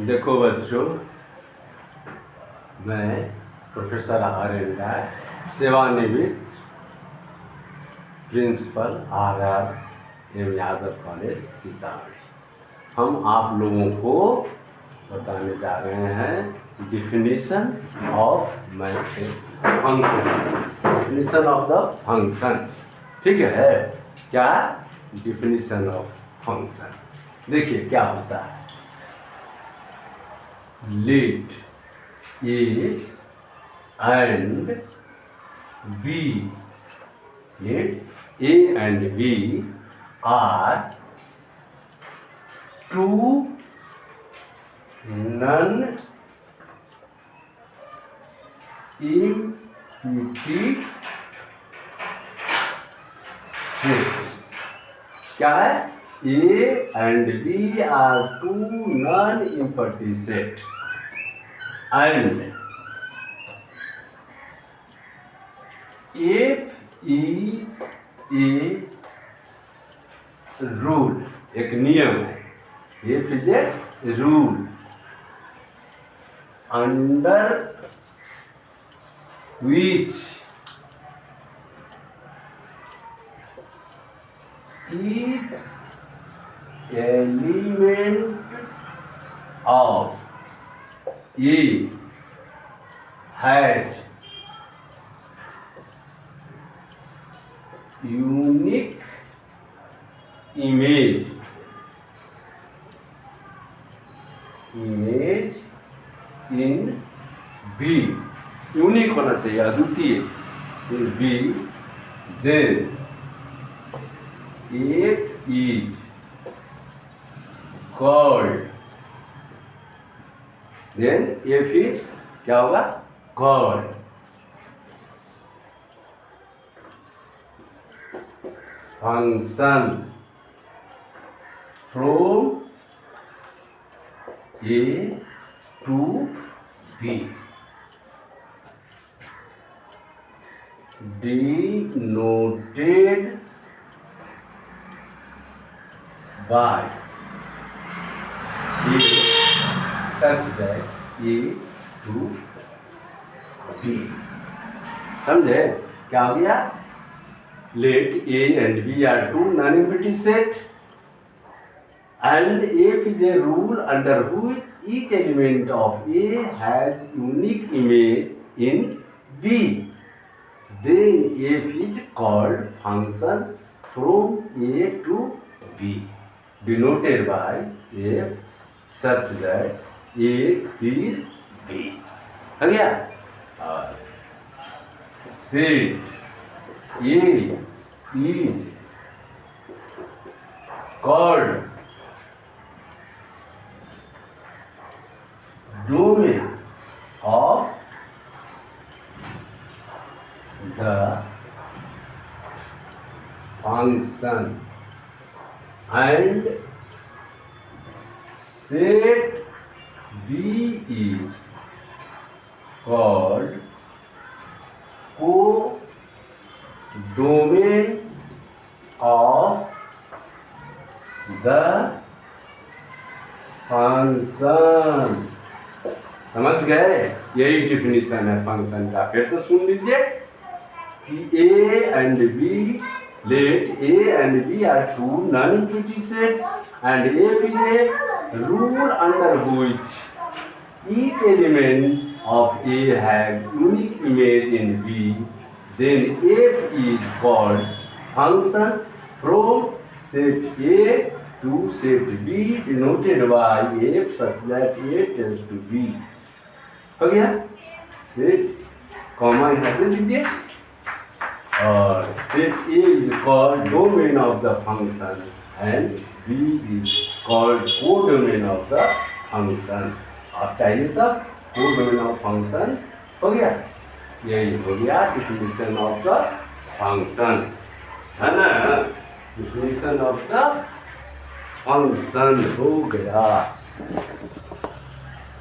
देखो बच्चों, मैं प्रोफेसर आर.एन. राय, सेवानिवृत्त principal R.R. Yadav college Sitamarhi. हम आप लोगों को बताने जा रहे हैं definition of function, definition of the function. ठीक है, क्या डिफिनीशन ऑफ फंक्शन? देखिए क्या होता है। Let A and B, let A and B are two non-empty sets। क्या है? A and B are two non-empty sets and if a rule, एक नियम है, if is a rule under which each element of A has unique image in B, unique होना चाहिए, अद्वितीय in B, then F is called, then F is क्या होगा? called function from A to B, denoted by A such that A to B। समझे? क्या हो गया? Let A and B are two non-empty sets and F is a rule under which each element of A has unique image in B, then F is called function from A to B, denoted by F such that A is B। हो गया? और set A is called domain of the function and set B is called co-domain of the function. समझ गए? यही definition है function का। फिर से सुन लीजिए कि A and B, let A and B are two non-empty sets and F is a rule under which each element of A has unique image in B, then F is called function from set A to set B, denoted by F such that A tends to B। हो गया? Set comma यहाँ दे दीजिए और set A is called domain of the function and B is called co-domain of the function। आप चाहिए तब co-domain of function। हो गया? यही हो गया डिफिनीशन ऑफ द फंक्शन, है ना? डिफिनीशन ऑफ द फंक्शन हो गया।